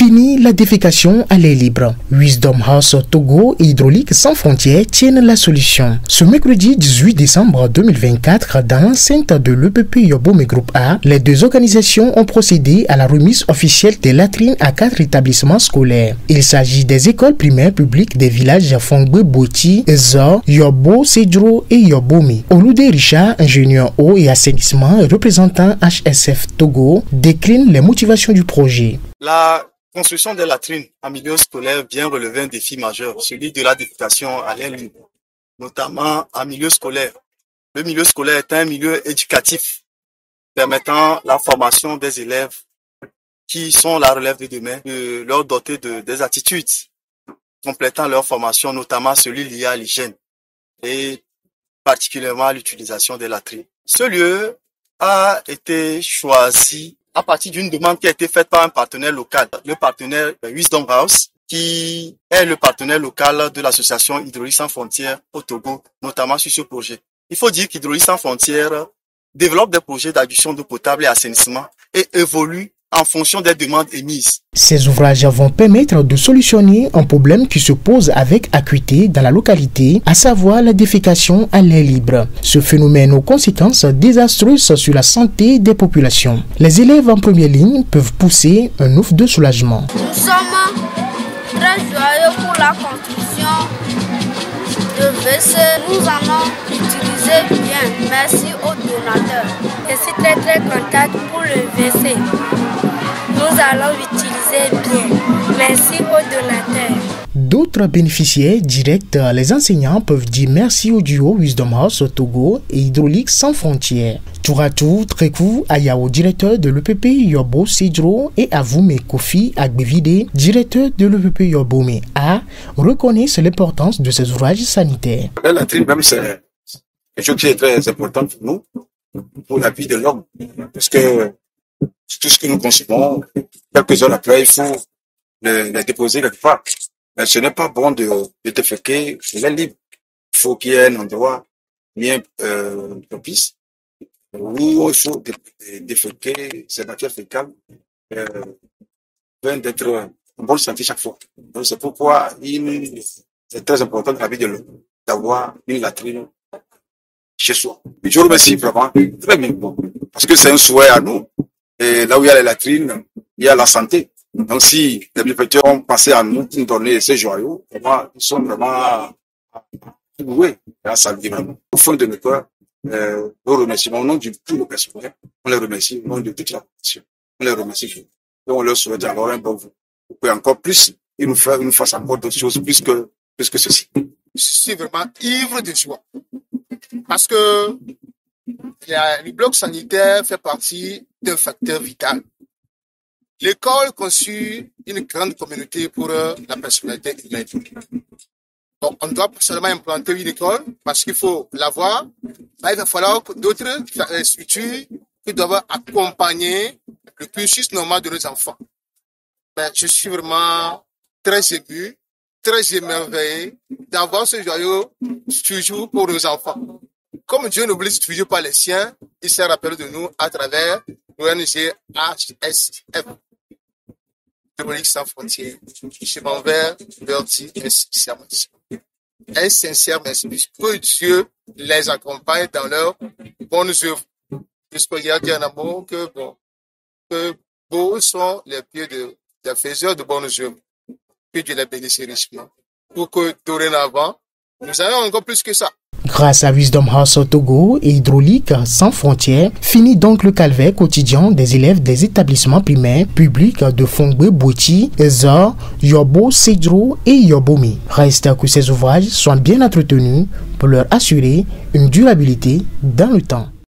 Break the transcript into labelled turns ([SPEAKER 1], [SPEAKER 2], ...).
[SPEAKER 1] Fini la défécation à l'air libre. Wisdom House Togo et Hydraulique Sans Frontières tiennent la solution. Ce mercredi 18 décembre 2024, dans l'enceinte de l'EPP Yobomé Groupe A, les deux organisations ont procédé à la remise officielle des latrines à 4 établissements scolaires. Il s'agit des écoles primaires publiques des villages Fongbe Boti, Zor, Yobo, Sedro et Yobomé. Olude Richard, ingénieur eau et assainissement et représentant HSF Togo, décline les motivations du projet.
[SPEAKER 2] La construction des latrines en milieu scolaire vient relever un défi majeur, celui de la défécation à l'air libre, notamment en milieu scolaire. Le milieu scolaire est un milieu éducatif permettant la formation des élèves qui sont la relève de demain, de leur doter des attitudes complétant leur formation, notamment celui lié à l'hygiène et particulièrement à l'utilisation des latrines. Ce lieu a été choisi à partir d'une demande qui a été faite par un partenaire local, le partenaire Wisdom House, qui est le partenaire local de l'association Hydraulique Sans Frontières au Togo, notamment sur ce projet. Il faut dire qu'Hydraulique Sans Frontières développe des projets d'adduction d'eau potable et assainissement et évolue en fonction des demandes émises.
[SPEAKER 1] Ces ouvrages vont permettre de solutionner un problème qui se pose avec acuité dans la localité, à savoir la défécation à l'air libre. Ce phénomène aux conséquences désastreuses sur la santé des populations. Les élèves en première ligne peuvent pousser un ouf de soulagement.
[SPEAKER 3] Nous sommes très joyeux pour la construction de WC. Nous allons utiliser bien. Merci aux donateurs. Je suis très contente pour le WC. Nous allons l'utiliser bien. Merci aux donateurs.
[SPEAKER 1] D'autres bénéficiaires directs, les enseignants, peuvent dire merci au duo Wisdom House Togo et Hydraulique Sans Frontières. Touratou Trekou Ayao, directeur de l'EPP Yobo Sedro, et Avoume Kofi Agbevide, directeur de l'EPP Yobomé A, reconnaissent l'importance de ces ouvrages sanitaires.
[SPEAKER 4] La latrine, même, c'est quelque chose qui est très important pour nous, pour la vie de l'homme, parce que tout ce que nous consommons, quelques heures après, il faut les déposer quelque part. Mais ce n'est pas bon de déféquer l'air libre. Il faut qu'il y ait un endroit bien propice où il faut déféquer ces matières fécales afin d'être en bonne santé chaque fois. Donc c'est pourquoi c'est très important dans la vie de l'homme d'avoir une latrine chez soi. Et je vous remercie vraiment très bien parce que c'est un souhait à nous. Et là où il y a les latrines, il y a la santé. Donc si les bienfaiteurs ont pensé à nous donner ces joyaux, vraiment, ils sont vraiment doués à saluer vraiment. Au fond de notre cœur, nous remercions au nom de tout le personnel. On les remercie au nom de toute la population. On les remercie. Et on leur souhaite alors un bon vœu. Pour qu'encore plus, ils nous fassent encore d'autres choses plus que ceci.
[SPEAKER 5] Je suis vraiment ivre de joie. Parce que le bloc sanitaire fait partie d'un facteur vital. L'école conçut une grande communauté pour la personnalité humaine. Donc, on doit seulement implanter une école parce qu'il faut l'avoir. Là, il va falloir d'autres structures qui doivent accompagner le cursus normal de nos enfants. Mais je suis vraiment très ému, très émerveillé d'avoir ce joyau toujours pour nos enfants. Comme Dieu n'oublie toujours pas les siens, il s'est rappelé de nous à travers l'ONG HSF, Hydraulique Sans Frontières. Je m'envers Bertie un sincère merci. Que Dieu les accompagne dans leurs bonnes œuvres. Puisqu'il y a dit en amour que beaux sont les pieds des faiseurs de bonnes œuvres. Que Dieu les bénisse richement. Pour que dorénavant, nous ayons encore plus que ça.
[SPEAKER 1] Grâce à Wisdom House Togo et Hydraulique Sans Frontières, finit donc le calvaire quotidien des élèves des établissements primaires publics de Fongbe Boti, Zor, Yobo, Sedro et Yobomé. Reste que ces ouvrages soient bien entretenus pour leur assurer une durabilité dans le temps.